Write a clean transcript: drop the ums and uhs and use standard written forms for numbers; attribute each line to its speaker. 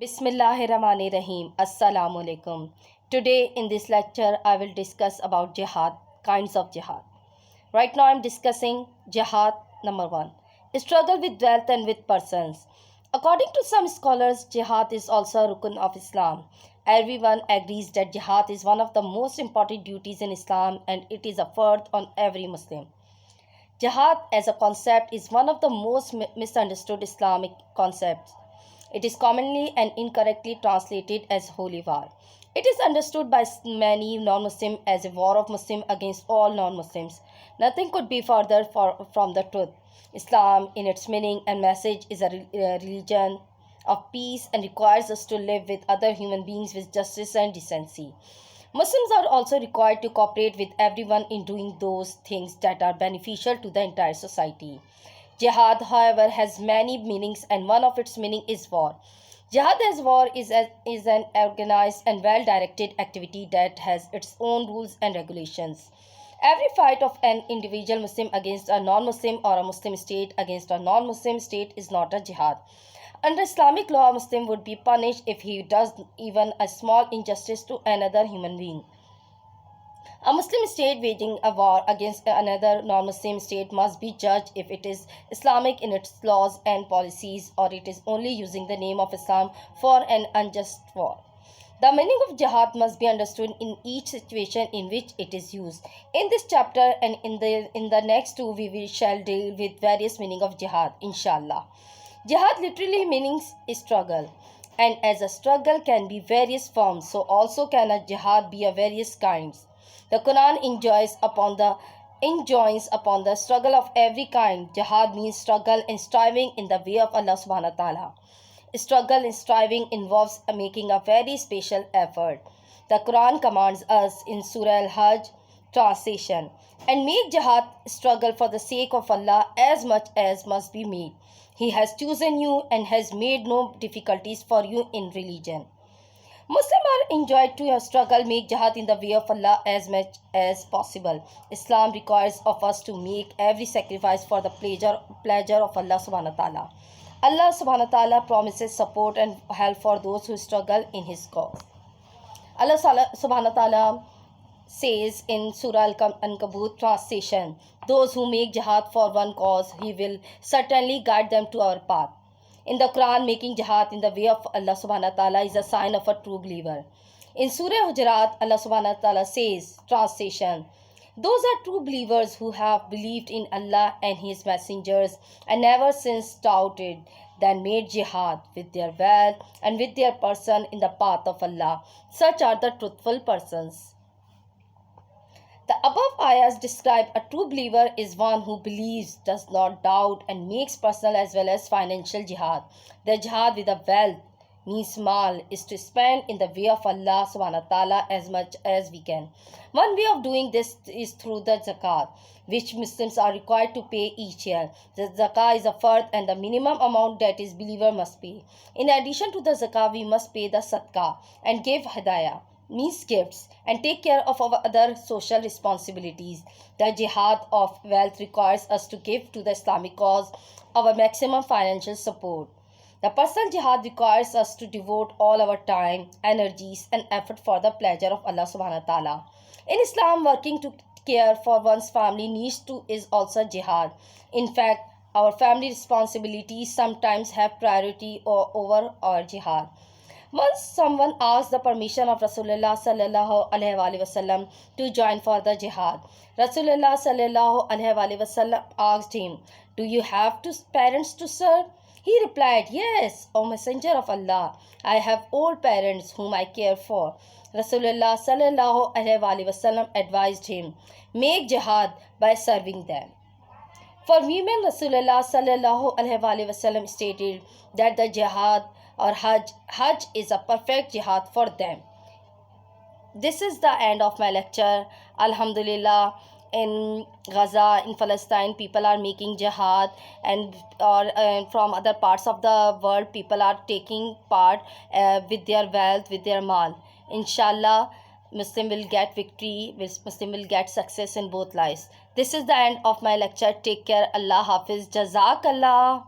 Speaker 1: Bismillahirrahmanirrahim. Assalamu alaikum. Today in this lecture I will discuss about jihad, kinds of jihad. Right now I am discussing jihad number 1. Struggle with wealth and with persons. According to some scholars, jihad is also a rukun of Islam. Everyone agrees that jihad is one of the most important duties in Islam and it is a fard on every Muslim. Jihad as a concept is one of the most misunderstood Islamic concepts. It is commonly and incorrectly translated as holy war. It is understood by many non-Muslims as a war of Muslims against all non-Muslims. Nothing could be further from the truth. Islam, in its meaning and message, is a religion of peace and requires us to live with other human beings with justice and decency. Muslims are also required to cooperate with everyone in doing those things that are beneficial to the entire society. Jihad, however, has many meanings and one of its meaning is war. Jihad as war is an organized and well-directed activity that has its own rules and regulations. Every fight of an individual Muslim against a non-Muslim or a Muslim state against a non-Muslim state is not a jihad. Under Islamic law, a Muslim would be punished if he does even a small injustice to another human being. A Muslim state waging a war against another non-Muslim state must be judged if it is Islamic in its laws and policies or it is only using the name of Islam for an unjust war. The meaning of jihad must be understood in each situation in which it is used. In this chapter and in the next two we shall deal with various meaning of jihad, inshallah. Jihad literally means struggle. And as a struggle can be various forms, so also can a jihad be of various kinds. The Quran enjoins upon the struggle of every kind. Jihad means struggle and striving in the way of Allah subhanahu wa ta'ala. Struggle and striving involves making a very special effort. The Quran commands us in Surah Al-Hajj translation, and make jihad struggle for the sake of Allah as much as must be made. He has chosen you and has made no difficulties for you in religion. Muslims are enjoined to struggle, make jihad in the way of Allah as much as possible. Islam requires of us to make every sacrifice for the pleasure of Allah subhanahu wa ta'ala. Allah subhanahu wa ta'ala promises support and help for those who struggle in His cause. Allah subhanahu wa ta'ala says in Surah Al-Ankabut translation, those who make jihad for one cause, He will certainly guide them to our path. In the Quran, making jihad in the way of Allah subhanahu wa ta'ala is a sign of a true believer. In Surah Hujurat, Allah subhanahu wa ta'ala says, translation, those are true believers who have believed in Allah and His messengers and never since doubted, then made jihad with their wealth and with their person in the path of Allah. Such are the truthful persons. The above ayahs describe a true believer is one who believes, does not doubt, and makes personal as well as financial jihad. The jihad with the wealth means mal is to spend in the way of Allah subhanahu wa ta'ala as much as we can. One way of doing this is through the zakat, which Muslims are required to pay each year. The zakat is a fard and the minimum amount that is believer must pay. In addition to the zakat, we must pay the sadaqah and give hadayah, means gifts, and take care of our other social responsibilities. The jihad of wealth requires us to give to the Islamic cause our maximum financial support. The personal jihad requires us to devote all our time, energies, and effort for the pleasure of Allah subhanahu wa ta'ala. In Islam, working to care for one's family needs is also jihad. In fact, our family responsibilities sometimes have priority over our jihad. Once someone asked the permission of Rasulullah sallallahu alaihi wasallam to join for the jihad. Rasulullah sallallahu alaihi wasallam asked him, "Do you have parents to serve?" He replied, "Yes, O Messenger of Allah, I have old parents whom I care for." Rasulullah sallallahu alaihi wasallam advised him, "Make jihad by serving them." For women, Rasulullah sallallahu alaihi wasallam stated that the jihad or Hajj is a perfect jihad for them. This is the end of my lecture. Alhamdulillah, in Gaza, in Palestine, people are making jihad, and from other parts of the world, people are taking part with their wealth, with their mal. Inshallah, Muslim will get victory, Muslim will get success in both lives. This is the end of my lecture. Take care. Allah Hafiz. Jazakallah.